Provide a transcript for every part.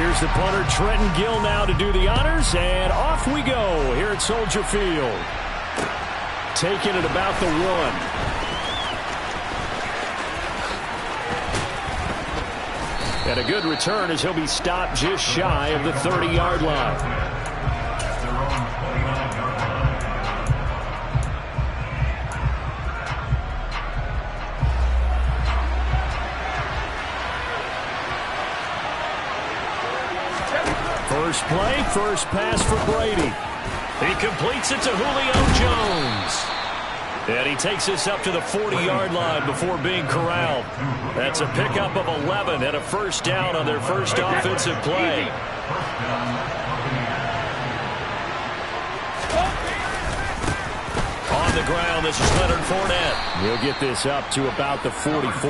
Here's the punter, Trenton Gill, now to do the honors, and off we go here at Soldier Field. Taking it about the 1. And a good return as he'll be stopped just shy of the 30-yard line. First play, first pass for Brady. He completes it to Julio Jones. And he takes this up to the 40-yard line before being corralled. That's a pickup of 11 and a first down on their first offensive play. On the ground, this is Leonard Fournette. He'll get this up to about the 44.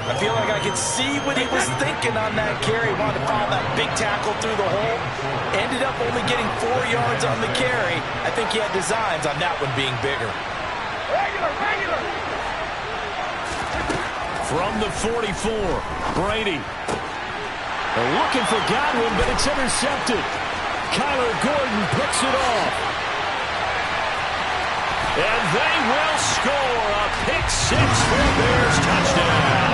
I feel like I could see what he was thinking on that carry. Wanted to follow that big tackle through the hole. Ended up only getting 4 yards on the carry. I think he had designs on that one being bigger. Regular. From the 44, Brady. They're looking for Godwin, but it's intercepted. Kyler Gordon picks it off. And they will score a pick 6 for the Bears touchdown.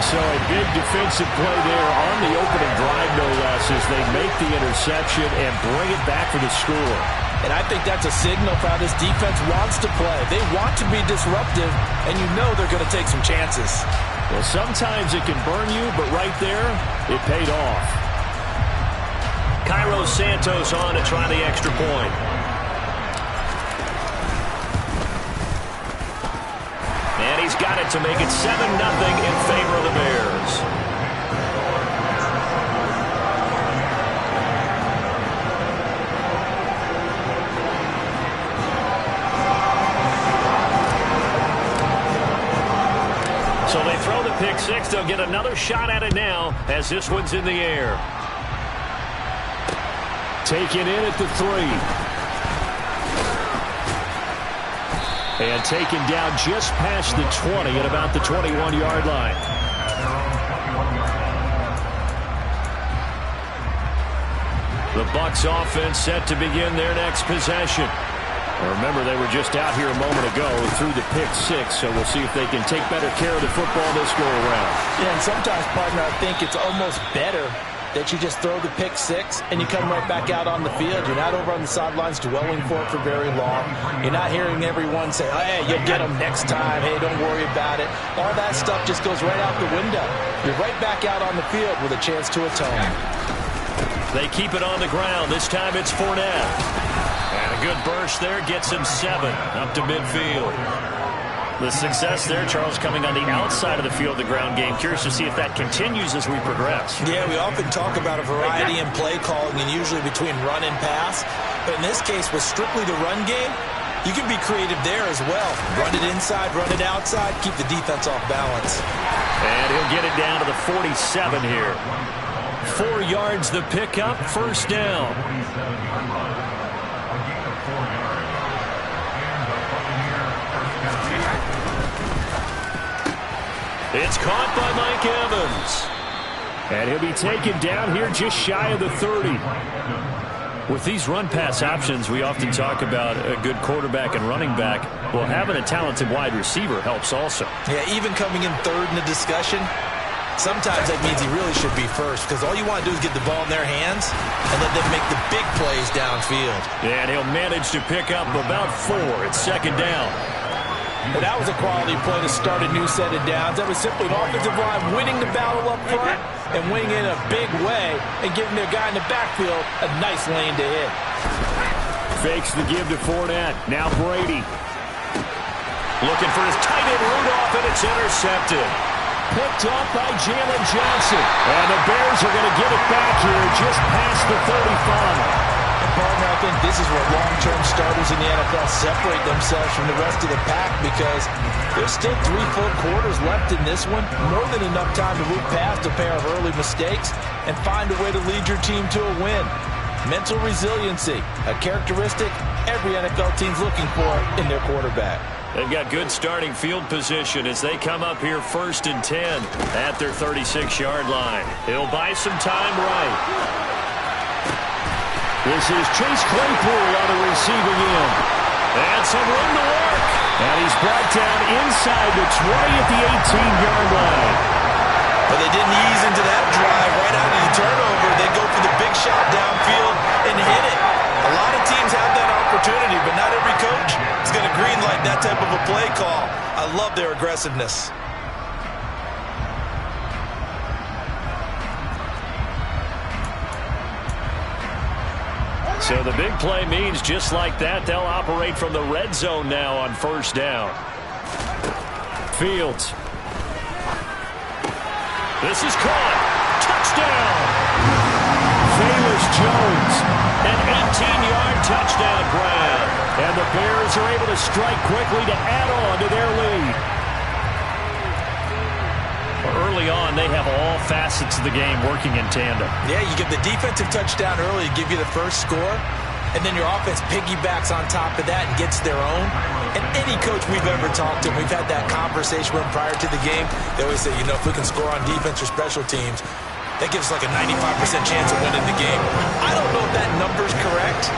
So a big defensive play there on the opening drive, no less, as they make the interception and bring it back for the score. And I think that's a signal for how this defense wants to play. They want to be disruptive, and you know they're going to take some chances. Well, sometimes it can burn you, but right there, it paid off. Cairo Santos on to try the extra point. And he's got it to make it 7-0 in favor of the Bears. So they throw the pick 6. They'll get another shot at it now as this one's in the air. Taken in at the 3. And taken down just past the 20 at about the 21-yard line. The Bucs offense set to begin their next possession. Remember, they were just out here a moment ago through the pick 6, so we'll see if they can take better care of the football this go-around. Yeah, and sometimes, partner, I think it's almost better that you just throw the pick 6 and you come right back out on the field. You're not over on the sidelines dwelling for it for very long. You're not hearing everyone say, hey, you'll get them next time. Hey, don't worry about it. All that stuff just goes right out the window. You're right back out on the field with a chance to atone. They keep it on the ground. This time it's Fournette. And a good burst there gets him 7 up to midfield. The success there, Charles, coming on the outside of the field, the ground game. Curious to see if that continues as we progress. Yeah, we often talk about a variety in play calling and usually between run and pass. But in this case, with strictly the run game, you can be creative there as well. Run it inside, run it outside, keep the defense off balance. And he'll get it down to the 47 here. 4 yards the pickup, first down. It's caught by Mike Evans. And he'll be taken down here just shy of the 30. With these run-pass options, we often talk about a good quarterback and running back. Well, having a talented wide receiver helps also. Yeah, even coming in third in the discussion, sometimes that means he really should be first, because all you want to do is get the ball in their hands and let them make the big plays downfield. Yeah, and he'll manage to pick up about 4. It's second down. And that was a quality play to start a new set of downs. That was simply an offensive line winning the battle up front and winning in a big way and giving their guy in the backfield a nice lane to hit. Fakes the give to Fournette. Now Brady. Looking for his tight end Rudolph, and it's intercepted. Picked off by Jalen Johnson. And the Bears are going to get it back here just past the 35. Partner, I think this is where long-term starters in the NFL separate themselves from the rest of the pack, because there's still 3 full quarters left in this one. More than enough time to move past a pair of early mistakes and find a way to lead your team to a win. Mental resiliency, a characteristic every NFL team's looking for in their quarterback. They've got good starting field position as they come up here 1st and 10 at their 36-yard line. He'll buy some time right. This is Chase Claypool on the receiving end. And some room to work. And he's brought down inside the 20 at the 18-yard line. But they didn't ease into that drive right out of the turnover. They go for the big shot downfield and hit it. A lot of teams have that opportunity, but not every coach is going to green light that type of a play call. I love their aggressiveness. So the big play means just like that, they'll operate from the red zone now on 1st down. Fields. This is caught. Touchdown. Velus Jones. An 18-yard touchdown grab. And the Bears are able to strike quickly to add on to their lead. Early on, they have all facets of the game working in tandem. Yeah, you get the defensive touchdown early to give you the first score, and then your offense piggybacks on top of that and gets their own. And any coach we've ever talked to, we've had that conversation with them prior to the game, they always say, you know, if we can score on defense or special teams, that gives us like a 95% chance of winning the game. I don't know if that number's correct,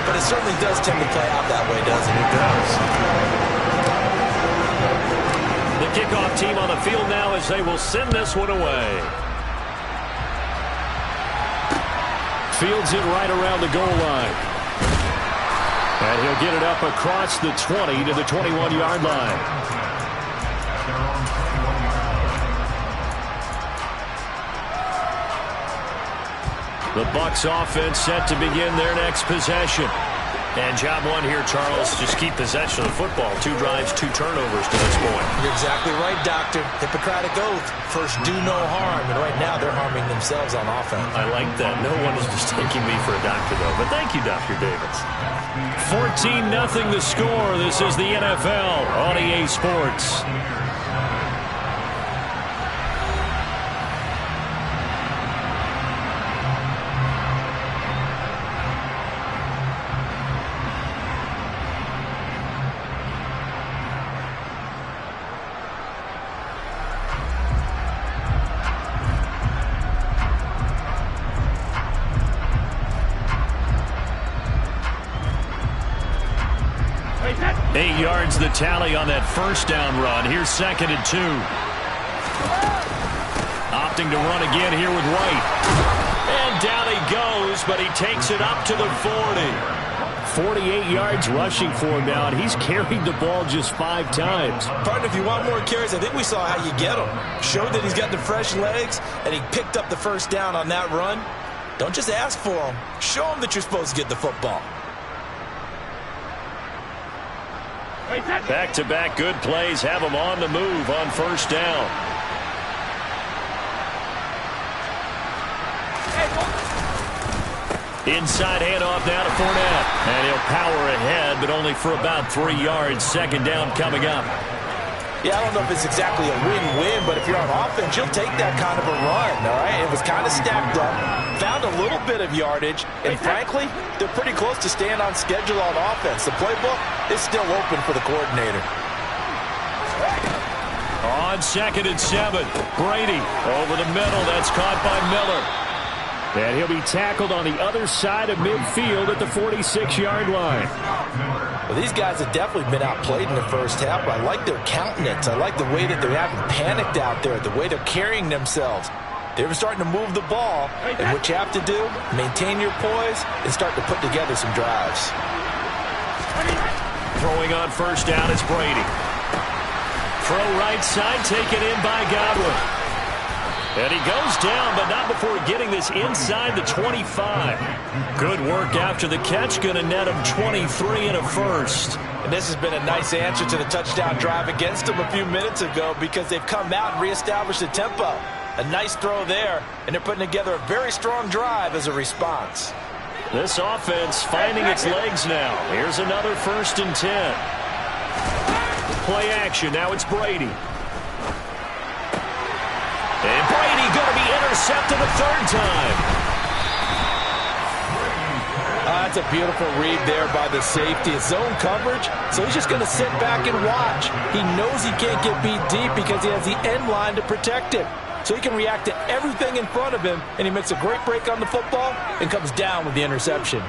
but it certainly does tend to play out that way, doesn't it? It does. The kickoff team on the field now as they will send this one away. Fields it right around the goal line. And he'll get it up across the 20 to the 21-yard line. The Bucs offense set to begin their next possession. And job one here, Charles, just keep possession of the football. 2 drives, 2 turnovers to this point. You're exactly right, Doctor. Hippocratic oath. First, do no harm. And right now, they're harming themselves on offense. I like that. No one is mistaking me for a doctor, though. But thank you, Dr. Davis. 14-0 the score. This is the NFL on EA Sports. The tally on that first down run. Here's 2nd and 2. Opting to run again here with White. And down he goes, but he takes it up to the 40. 48 yards rushing for him now, and he's carried the ball just 5 times. Partner, if you want more carries, I think we saw how you get him. Showed that he's got the fresh legs, and he picked up the first down on that run. Don't just ask for him. Show him that you're supposed to get the football. Back-to-back good plays have them on the move on 1st down. Inside handoff now to Fournette. And he'll power ahead, but only for about 3 yards. 2nd down coming up. Yeah, I don't know if it's exactly a win-win, but if you're on offense, you'll take that kind of a run, all right? It was kind of stacked up, found a little bit of yardage, and frankly, they're pretty close to staying on schedule on offense. The playbook is still open for the coordinator. On 2nd and 7, Brady over the middle. That's caught by Miller. And he'll be tackled on the other side of midfield at the 46-yard line. Well, these guys have definitely been outplayed in the first half, but I like their countenance. I like the way that they haven't panicked out there, the way they're carrying themselves. They're starting to move the ball, and what you have to do, maintain your poise and start to put together some drives. Throwing on 1st down is Brady. Throw right side, taken in by Godwin. And he goes down, but not before getting this inside the 25. Good work after the catch. Going to net him 23 and a first. And this has been a nice answer to the touchdown drive against them a few minutes ago because they've come out and reestablished the tempo. A nice throw there, and they're putting together a very strong drive as a response. This offense finding its legs now. Here's another 1st and 10. Play action. Now it's Brady. And Brady going to be intercepted a 3rd time. That's That's a beautiful read there by the safety. It's zone coverage, so he's just going to sit back and watch. He knows he can't get beat deep because he has the end line to protect him. So he can react to everything in front of him, and he makes a great break on the football and comes down with the interception.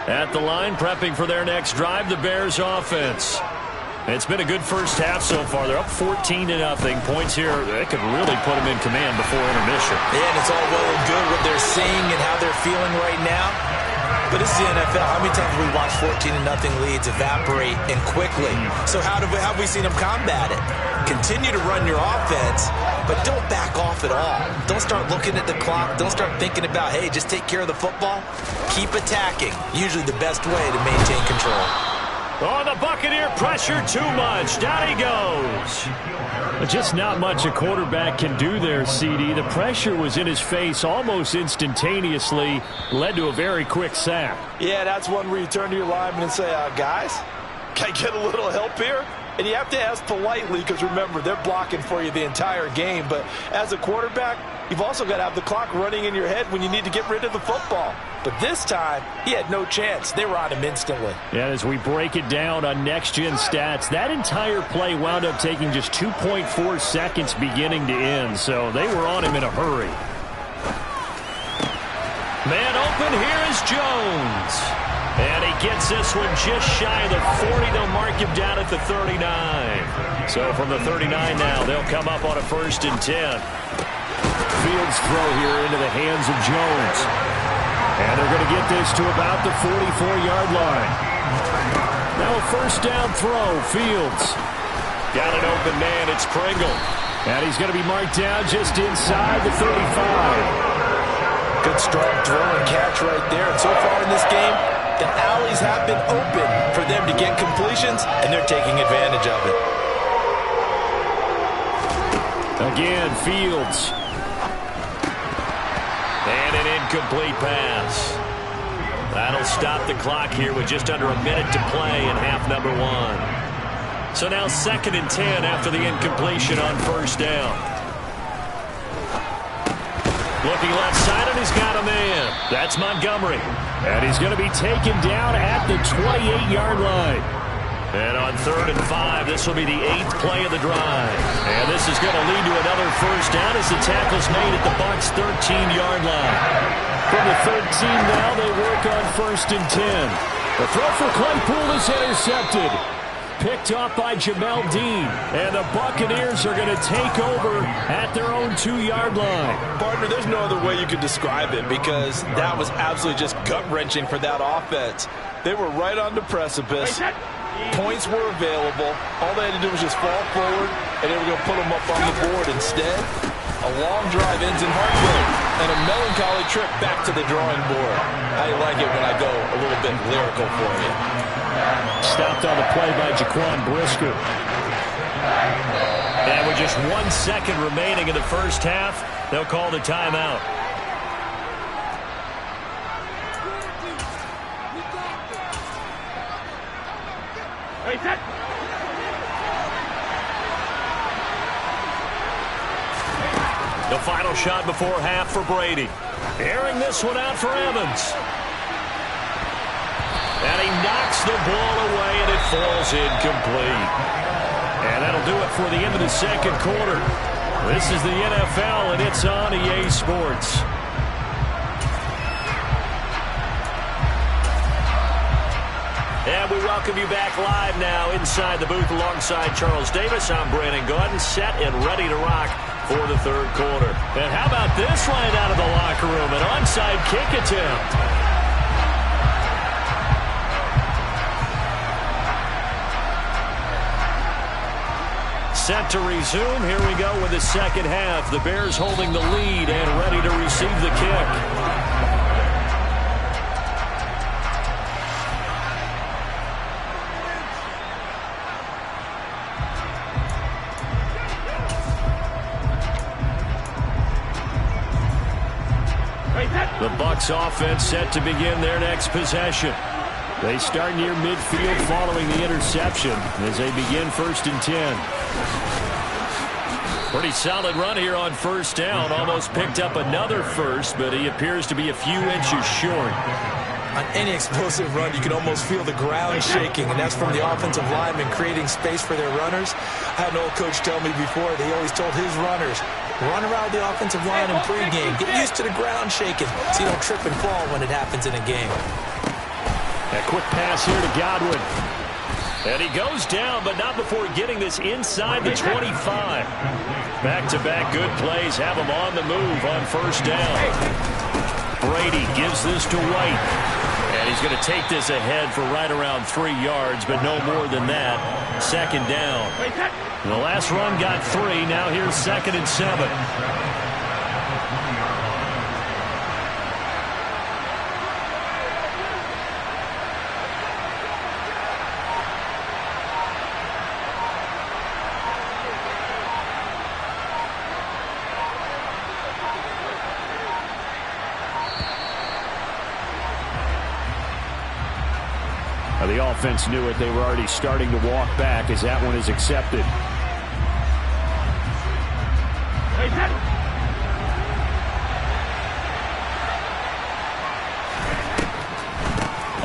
At the line, prepping for their next drive, the Bears offense. It's been a good first half so far. They're up 14-0. Points here, they could really put them in command before intermission. Yeah, and it's all well and good what they're seeing and how they're feeling right now. But this is the NFL. How many times have we watched 14-0 leads evaporate and quickly? So how have we seen them combat it? Continue to run your offense, but don't back off at all. Don't start looking at the clock. Don't start thinking about, hey, just take care of the football. Keep attacking. Usually the best way to maintain control. Oh, the Buccaneer pressure too much. Down he goes. Just not much a quarterback can do there, CD. The pressure was in his face almost instantaneously. Led to a very quick sack. Yeah, that's one where you turn to your lineman and say, guys, can I get a little help here? And you have to ask politely because, remember, they're blocking for you the entire game. But as a quarterback, you've also got to have the clock running in your head when you need to get rid of the football. But this time, he had no chance. They were on him instantly. Yeah, as we break it down on next-gen stats, that entire play wound up taking just 2.4 seconds beginning to end. So they were on him in a hurry. Man open, here is Jones. And he gets this one just shy of the 40. They'll mark him down at the 39. So from the 39 now, they'll come up on a 1st and 10. Fields throw here into the hands of Jones. And they're going to get this to about the 44-yard line. Now a 1st down throw. Fields. Got an open man. It's Pringle. And he's going to be marked down just inside the 35. Good strong throw and catch right there. And so far in this game, the alleys have been open for them to get completions, and they're taking advantage of it. Again, Fields. And an incomplete pass. That'll stop the clock here with just under a minute to play in half number 1. So now 2nd and 10 after the incompletion on 1st down. Looking left side, and he's got a man. That's Montgomery. And he's going to be taken down at the 28-yard line. And on 3rd and 5, this will be the 8th play of the drive. And this is going to lead to another 1st down as the tackle's made at the Bucs' 13-yard line. From the 13 now, they work on 1st and 10. The throw for Claypool is intercepted. Picked off by Jamel Dean. And the Buccaneers are going to take over at their own 2-yard line. Partner, there's no other way you could describe it because that was absolutely just gut-wrenching for that offense. They were right on the precipice. Points were available. All they had to do was just fall forward, and they were going to put them up on the board. Instead, a long drive ends in heartbreak and a melancholy trip back to the drawing board. How you like it when I go a little bit lyrical for you? Stopped on the play by Jaquan Brisker. And with just 1 second remaining in the first half, they'll call the timeout. The final shot before half for Brady. Airing this one out for Evans. And he knocks the ball away, and it falls incomplete. And that'll do it for the end of the 2nd quarter. This is the NFL, and it's on EA Sports. And we welcome you back live now inside the booth alongside Charles Davis. I'm Brandon Gaudin, set and ready to rock for the 3rd quarter. And how about this right out of the locker room? An onside kick attempt. Set to resume. Here we go with the 2nd half. The Bears holding the lead and ready to receive the kick. The Bucs offense set to begin their next possession. They start near midfield following the interception as they begin 1st and 10. Pretty solid run here on 1st down. Almost picked up another first, but he appears to be a few inches short. On any explosive run, you can almost feel the ground shaking, and that's from the offensive linemen creating space for their runners. I had an old coach tell me before, they always told his runners, run around the offensive line in pregame. Get used to the ground shaking so you don't trip and fall when it happens in a game. A quick pass here to Godwin. And he goes down, but not before getting this inside the 25. Back-to-back good plays have him on the move on 1st down. Brady gives this to White. And he's going to take this ahead for right around 3 yards, but no more than that. 2nd down. The last run got 3. Now here's 2nd and 7. The offense knew it. They were already starting to walk back as that one is accepted.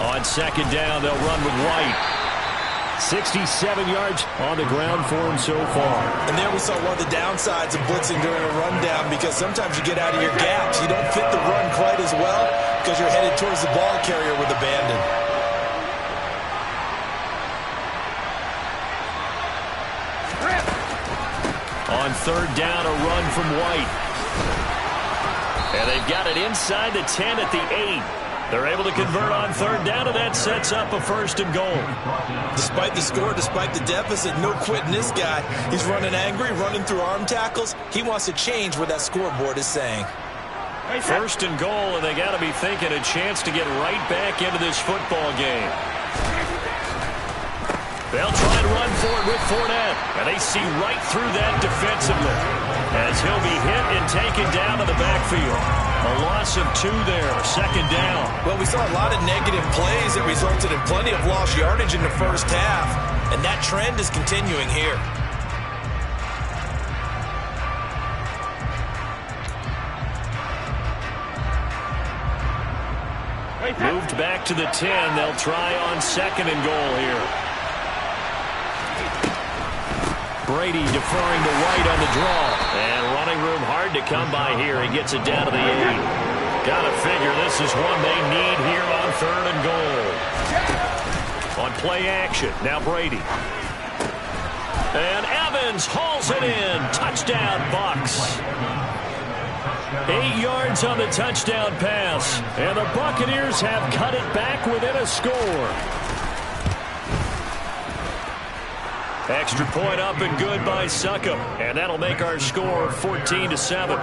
On 2nd down, they'll run with White. 67 yards on the ground for him so far. And there we saw one of the downsides of blitzing during a rundown, because sometimes you get out of your gaps. You don't fit the run quite as well because you're headed towards the ball carrier with abandon. On 3rd down, a run from White. And they've got it inside the 10 at the 8. They're able to convert on 3rd down, and that sets up a 1st and goal. Despite the score, despite the deficit, no quitting this guy. He's running angry, running through arm tackles. He wants to change what that scoreboard is saying. 1st and goal, and they got to be thinking a chance to get right back into this football game. They'll try and run for it with Fournette, and they see right through that defensively as he'll be hit and taken down to the backfield. A loss of 2 there, 2nd down. Well, we saw a lot of negative plays that resulted in plenty of lost yardage in the 1st half, and that trend is continuing here. Moved back to the 10. They'll try on 2nd and goal here. Brady deferring to White on the draw. And running room hard to come by here. He gets it down to the 8. Gotta figure this is one they need here on 3rd and goal. On play action, now Brady. And Evans hauls it in. Touchdown, Bucs. 8 yards on the touchdown pass. And the Buccaneers have cut it back within a score. Extra point up and good by Succop. And that'll make our score 14-7.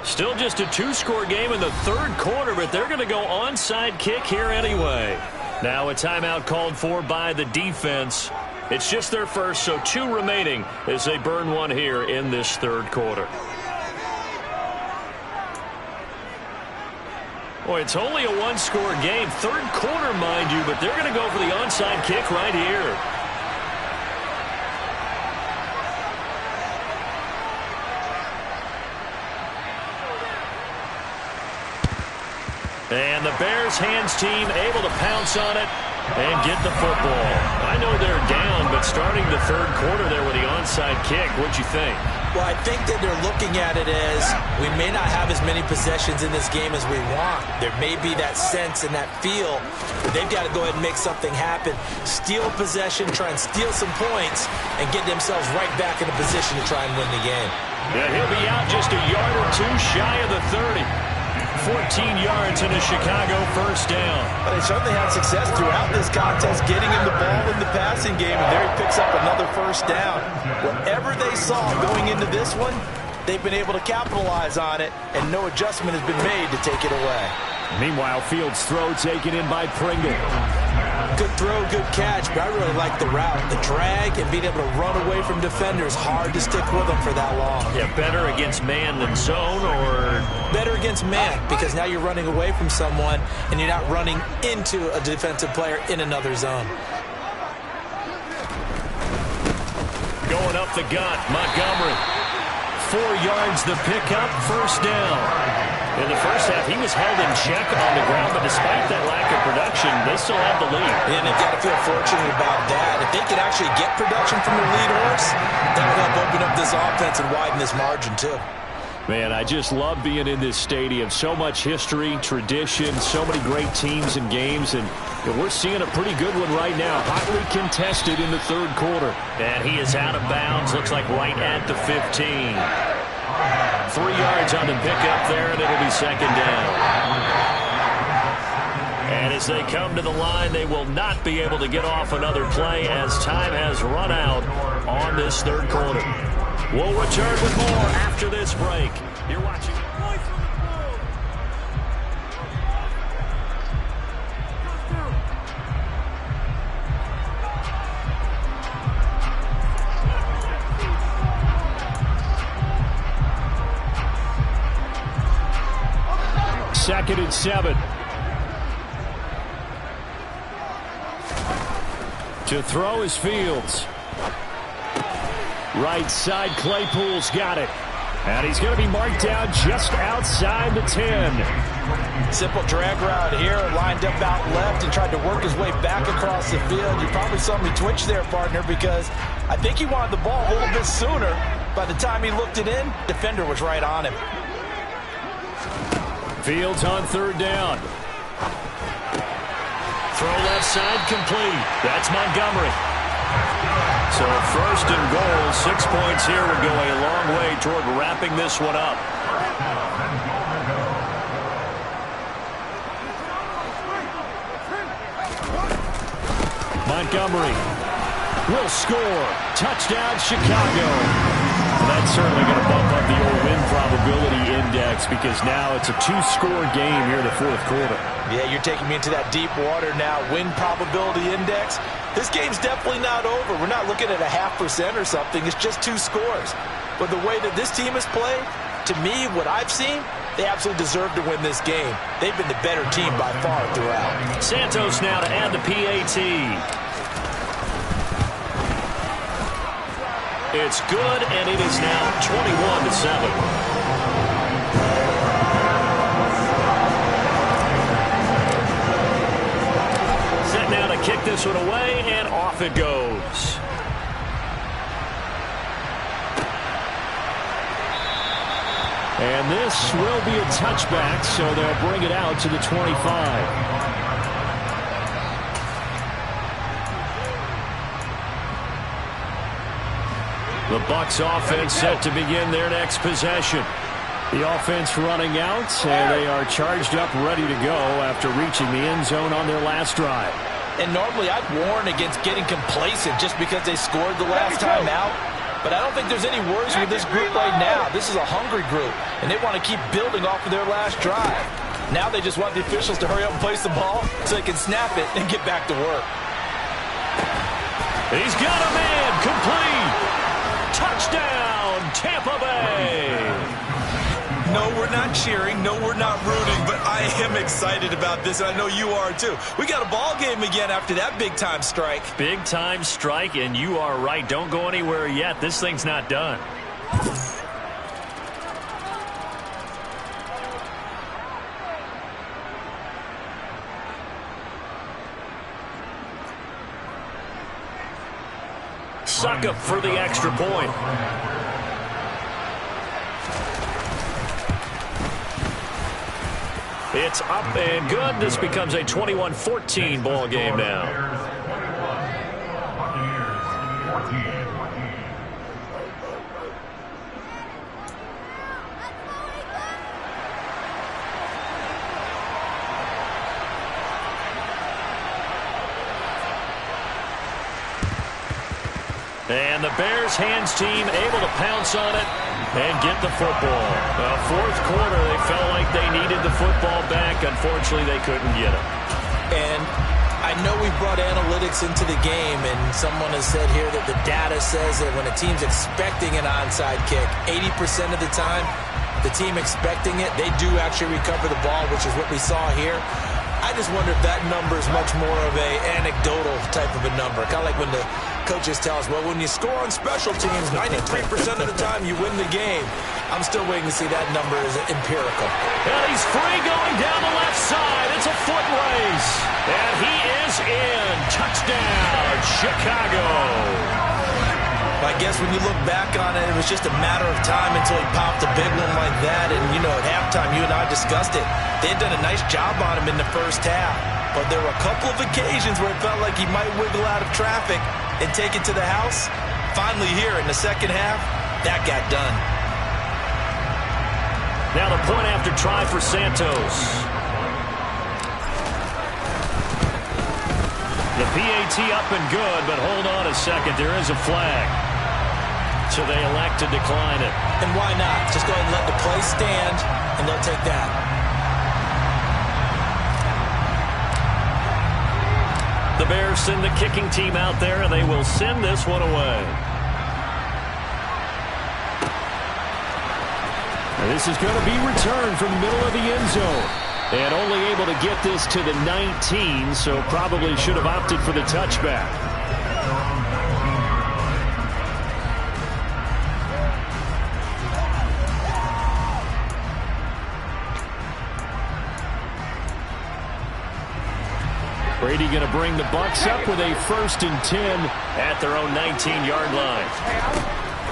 Still just a 2-score game in the 3rd quarter, but they're going to go onside kick here anyway. Now a timeout called for by the defense. It's just their first, so 2 remaining as they burn one here in this 3rd quarter. Boy, it's only a 1-score game. 3rd quarter, mind you, but they're going to go for the onside kick right here. And the Bears hands team able to pounce on it and get the football. I know they're down, but starting the 3rd quarter there with the onside kick, what'd you think? Well, I think that they're looking at it as we may not have as many possessions in this game as we want. There may be that sense and that feel, but they've got to go ahead and make something happen. Steal possession, try and steal some points, and get themselves right back in a position to try and win the game. Yeah, he'll be out just a yard or 2 shy of the 30. 14 yards in a Chicago 1st down. But they certainly had success throughout this contest, getting him the ball in the passing game, and there he picks up another 1st down. Whatever they saw going into this one, they've been able to capitalize on it, and no adjustment has been made to take it away. Meanwhile, Fields' throw taken in by Pringle. Good throw, good catch, but I really like the route. The drag and being able to run away from defenders, hard to stick with them for that long. Yeah, better against man than zone, or? Better against man, because now you're running away from someone and you're not running into a defensive player in another zone. Going up the gut, Montgomery. 4 yards the pickup, first down. In the first half, he was held in check on the ground, but despite that lack of production, they still have the lead. And they've got to feel fortunate about that. If they can actually get production from the lead horse, that will help open up this offense and widen this margin, too. Man, I just love being in this stadium. So much history, tradition, so many great teams and games, and we're seeing a pretty good one right now. Hotly contested in the third quarter. And he is out of bounds, looks like right at the 15. 3 yards on the pickup there, and it'll be second down. And as they come to the line, they will not be able to get off another play as time has run out on this third quarter. We'll return with more after this break. You're watching. Second and 7. To throw is Fields. Right side, Claypool's got it. And he's going to be marked down just outside the 10. Simple drag route here, lined up out left and tried to work his way back across the field. You probably saw me twitch there, partner, because I think he wanted the ball a little bit sooner. By the time he looked it in, defender was right on him. Fields on third down. Throw left side complete. That's Montgomery. So first and goal, 6 points here would go a long way toward wrapping this one up. Montgomery will score. Touchdown, Chicago. That's certainly going to bump up the old win probability index because now it's a 2-score game here in the fourth quarter. Yeah, you're taking me into that deep water now. Win probability index. This game's definitely not over. We're not looking at a 0.5% or something. It's just 2 scores. But the way that this team has played, to me, what I've seen, they absolutely deserve to win this game. They've been the better team by far throughout. Santos now to add the PAT. It's good, and it is now 21-7. Set now to kick this one away, and off it goes. And this will be a touchback, so they'll bring it out to the 25. The Bucs offense set to begin their next possession. The offense running out, and they are charged up, ready to go after reaching the end zone on their last drive. And normally I'd warn against getting complacent just because they scored the last time out. But I don't think there's any worries with this group right now. This is a hungry group, and they want to keep building off of their last drive. Now they just want the officials to hurry up and place the ball so they can snap it and get back to work. He's got a man, complete. Touchdown, Tampa Bay. No, we're not cheering. No, we're not rooting. But I am excited about this, and I know you are too. We got a ball game again after that big-time strike. Big-time strike, and you are right. Don't go anywhere yet. This thing's not done. Suckup for the extra point. It's up and good. This becomes a 21-14 ball game now. And the Bears hands team able to pounce on it and get the football. Fourth quarter, they felt like they needed the football back. Unfortunately, they couldn't get it. And I know we brought analytics into the game, and someone has said here that the data says that when a team's expecting an onside kick, 80% of the time, the team expecting it, they do actually recover the ball, which is what we saw here. I just wonder if that number is much more of a anecdotal type of a number. Kind of like when the coaches tell us, well, when you score on special teams, 93% of the time you win the game. I'm still waiting to see that number is empirical. And he's free going down the left side. It's a foot race. And he is in. Touchdown, Chicago. I guess when you look back on it, it was just a matter of time until he popped a big one like that. And, you know, at halftime, you and I discussed it. They had done a nice job on him in the first half. But there were a couple of occasions where it felt like he might wiggle out of traffic and take it to the house. Finally here in the second half, that got done. Now the point after try for Santos. The PAT up and good, but hold on a second. There is a flag. So they elect to decline it. And why not? Just go ahead and let the play stand, and they'll take that. The Bears send the kicking team out there, and they will send this one away. And this is going to be returned from the middle of the end zone. And only able to get this to the 19, so probably should have opted for the touchback. Brady going to bring the Bucs up with a 1st and 10 at their own 19-yard line.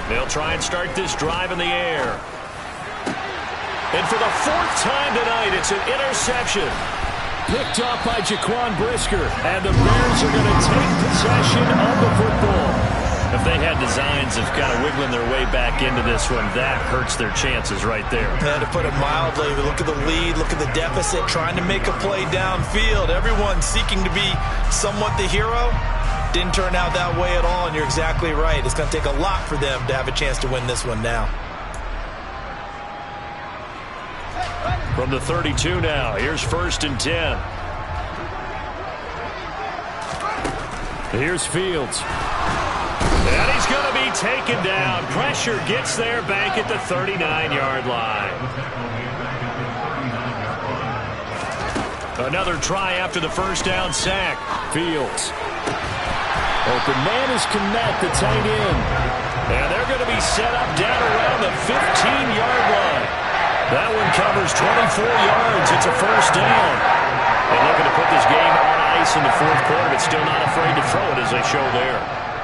They'll try and start this drive in the air. And for the 4th time tonight, it's an interception. Picked off by Jaquan Brisker. And the Bears are going to take possession of the football. If they had designs of kind of wiggling their way back into this one, that hurts their chances right there. Yeah, to put it mildly, look at the lead, look at the deficit, trying to make a play downfield. Everyone seeking to be somewhat the hero. Didn't turn out that way at all, and you're exactly right. It's going to take a lot for them to have a chance to win this one now. From the 32 now, here's 1st and 10. Here's Fields. And he's going to be taken down. Pressure gets there back at the 39-yard line. Another try after the 1st down sack. Fields. Open man is Kmet, the tight end. And they're going to be set up down around the 15-yard line. That one covers 24 yards. It's a 1st down. And looking to put this game on ice in the 4th quarter, but still not afraid to throw it as they show there.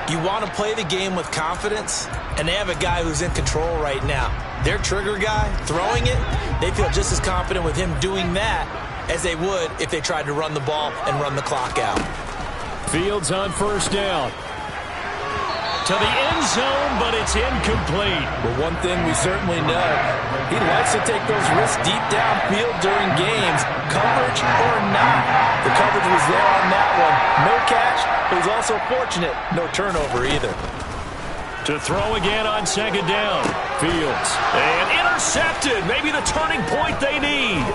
You want to play the game with confidence, and they have a guy who's in control right now. Their trigger guy, throwing it, they feel just as confident with him doing that as they would if they tried to run the ball and run the clock out. Fields on 1st down. To the end zone, but it's incomplete. But one thing we certainly know, he likes to take those risks deep downfield during games, coverage or not. The coverage was there on that one. No catch, but he's also fortunate. No turnover either. To throw again on 2nd down. Fields. And intercepted. Maybe the turning point they need.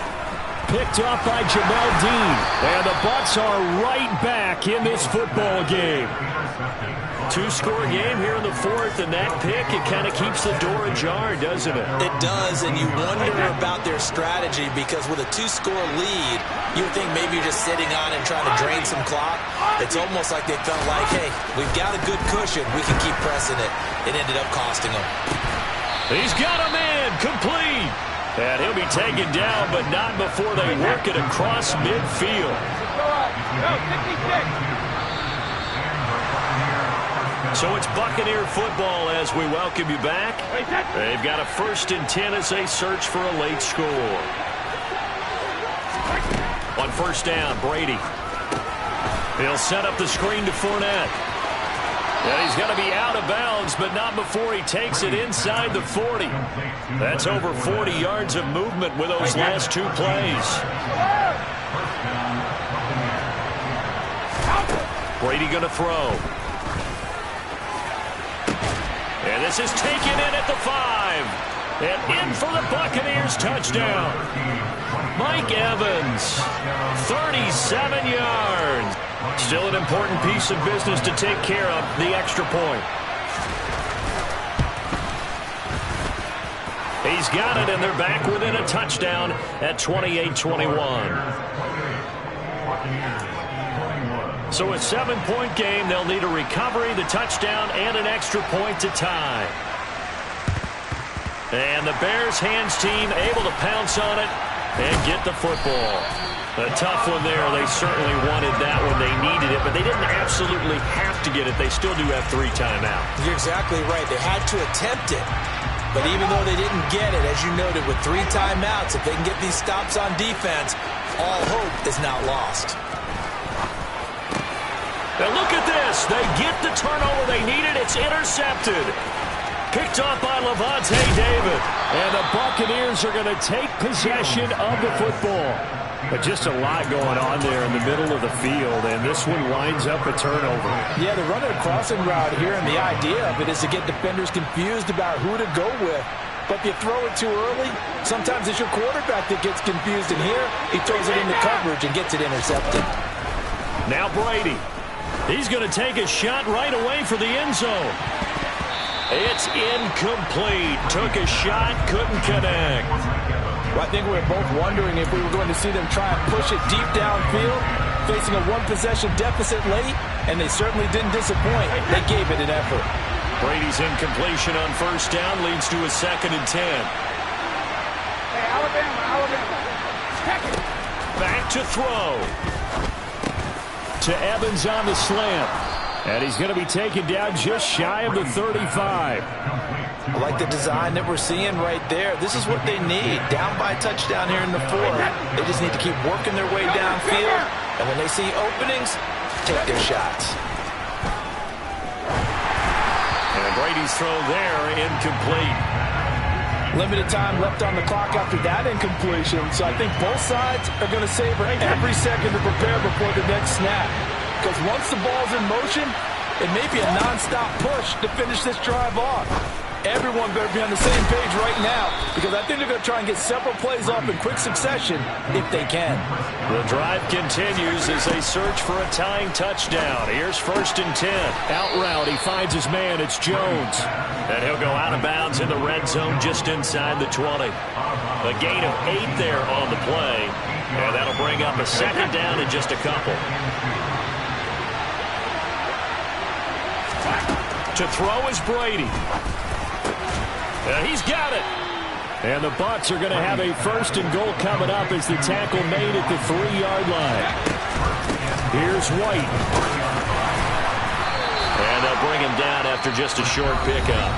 Picked off by Jamel Dean. And the Bucs are right back in this football game. 2-score game here in the 4th, and that pick, it kind of keeps the door ajar, doesn't it? It does, and you wonder about their strategy, because with a 2-score lead, you would think maybe you're just sitting on and trying to drain some clock. It's almost like they felt like, hey, we've got a good cushion. We can keep pressing it. It ended up costing them. He's got him in, complete. And he'll be taken down, but not before they work it across midfield. Go, 56. So it's Buccaneer football as we welcome you back. They've got a 1st and 10 as they search for a late score. On 1st down, Brady. He'll set up the screen to Fournette. And he's going to be out of bounds, but not before he takes it inside the 40. That's over 40 yards of movement with those last 2 plays. Brady going to throw. And this is taken in at the 5. And in for the Buccaneers touchdown. Mike Evans, 37 yards. Still an important piece of business to take care of, the extra point. He's got it, and they're back within a touchdown at 28-21. So a 7-point game. They'll need a recovery, the touchdown, and an extra point to tie. And the Bears hands team able to pounce on it and get the football. A tough one there. They certainly wanted that when they needed it, but they didn't absolutely have to get it. They still do have 3 timeouts. You're exactly right. They had to attempt it. But even though they didn't get it, as you noted, with 3 timeouts, if they can get these stops on defense, all hope is not lost. Now look at this. They get the turnover they needed. It's intercepted. Picked off by Levante David. And the Buccaneers are going to take possession of the football. But just a lot going on there in the middle of the field, and this one winds up a turnover. Yeah, they're running a crossing route here, and the idea of it is to get defenders confused about who to go with. But if you throw it too early, sometimes it's your quarterback that gets confused, and here he throws it into coverage and gets it intercepted. Now Brady. He's going to take a shot right away for the end zone. It's incomplete. Took a shot, couldn't connect. Well, I think we were both wondering if we were going to see them try and push it deep downfield, facing a 1-possession deficit late, and they certainly didn't disappoint. They gave it an effort. Brady's incompletion on first down leads to a 2nd and 10. Hey, Alabama. Back to throw. To Evans on the slant. And he's going to be taken down just shy of the 35. I like the design that we're seeing right there. This is what they need. Down by a touchdown here in the 4th. They just need to keep working their way downfield. And when they see openings, take their shots. And Brady's throw there, incomplete. Limited time left on the clock after that incompletion. So I think both sides are going to savor every second to prepare before the next snap. Because once the ball's in motion, it may be a nonstop push to finish this drive off. Everyone better be on the same page right now, because I think they're going to try and get several plays off in quick succession if they can. The drive continues as they search for a tying touchdown. Here's 1st and 10. Out route, he finds his man. It's Jones. And he'll go out of bounds in the red zone just inside the 20. A gain of 8 there on the play. And that'll bring up a 2nd down in just a couple. To throw is Brady. He's got it. And the Bucs are going to have a 1st and goal coming up as the tackle made at the 3-yard line. Here's White. And they'll bring him down after just a short pickup.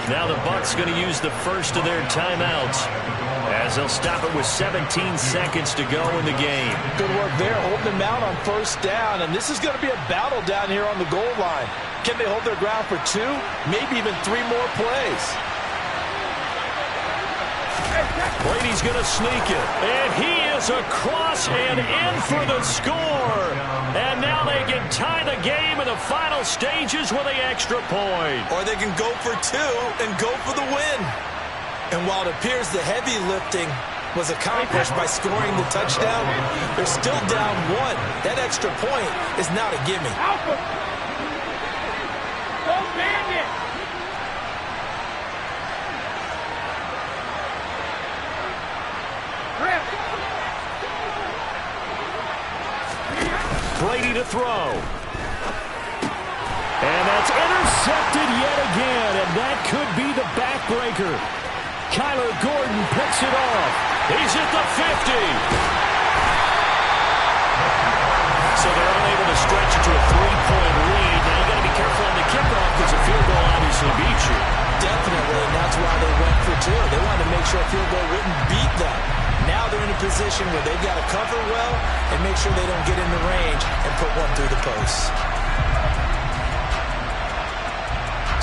Now the Bucs going to use the first of their timeouts as they'll stop it with 17 seconds to go in the game. Good work there, holding them out on 1st down. And this is going to be a battle down here on the goal line. Can they hold their ground for 2, maybe even 3 more plays? Brady's going to sneak it. And he is across and in for the score. And now they can tie the game in the final stages with the extra point. Or they can go for 2 and go for the win. And while it appears the heavy lifting was accomplished by scoring the touchdown, they're still down 1. That extra point is not a gimme. Alpha. Go Bandit. Brady to throw. And that's intercepted yet again, and that could be the backbreaker. Kyler Gordon picks it off. He's at the 50. So they're unable to stretch it to a 3-point lead. Now you got to be careful on the kickoff because a field goal obviously beats you. Definitely, and that's why they went for 2. They wanted to make sure a field goal wouldn't beat them. Now they're in a position where they've got to cover well and make sure they don't get in the range and put one through the post.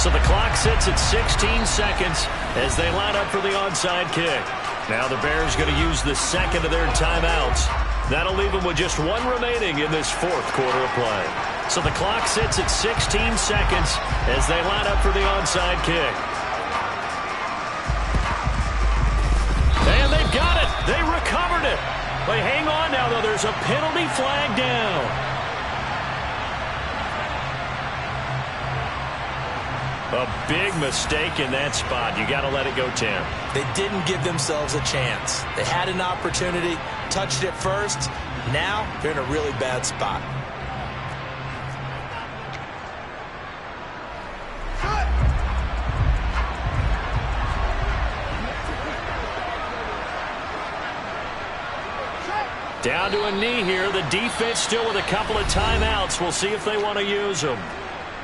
So the clock sits at 16 seconds as they line up for the onside kick. Now the Bears going to use the 2nd of their timeouts. That'll leave them with just 1 remaining in this 4th quarter of play. So the clock sits at 16 seconds as they line up for the onside kick. it. But hang on now, though. There's a penalty flag down. A big mistake in that spot. You got to let it go, Tim. They didn't give themselves a chance. They had an opportunity, touched it first. Now they're in a really bad spot. Down to a knee here. The defense still with a couple of timeouts. We'll see if they want to use them.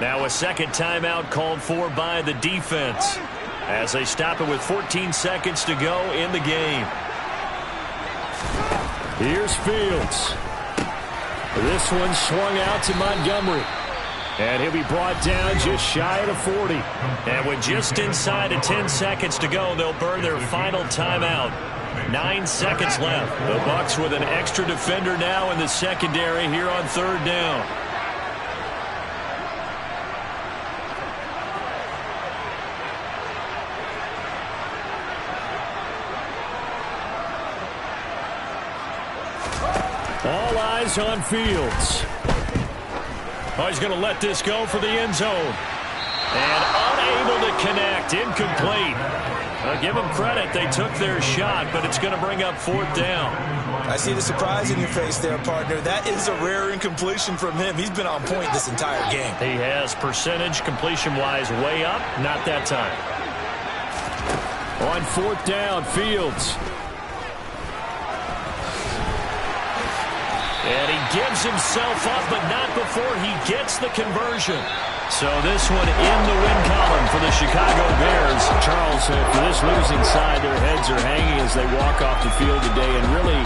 Now a second timeout called for by the defense as they stop it with 14 seconds to go in the game. Here's Fields. This one swung out to Montgomery. And he'll be brought down just shy of the 40. And with just inside of 10 seconds to go, they'll burn their final timeout. 9 seconds left. The Bucs with an extra defender now in the secondary here on third down. All eyes on Fields. Oh, he's going to let this go for the end zone. And unable to connect. Incomplete. I'll give them credit. They took their shot, but it's going to bring up fourth down. I see the surprise in your face there, partner. That is a rare incompletion from him. He's been on point this entire game. He has percentage completion-wise way up. Not that time. On fourth down, Fields. And he gives himself up, but not before he gets the conversion. So this one in the win column for the Chicago Bears. Charles, for this losing side, their heads are hanging as they walk off the field today. And really,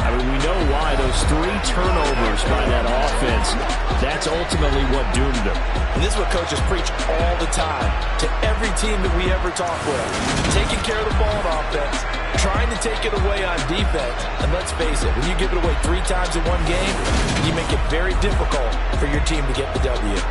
I mean, we know why. Those 3 turnovers by that offense, that's ultimately what doomed them. And this is what coaches preach all the time to every team that we ever talk with. Taking care of the ball on offense, trying to take it away on defense. And let's face it, when you give it away 3 times in one game, you make it very difficult for your team to get the W.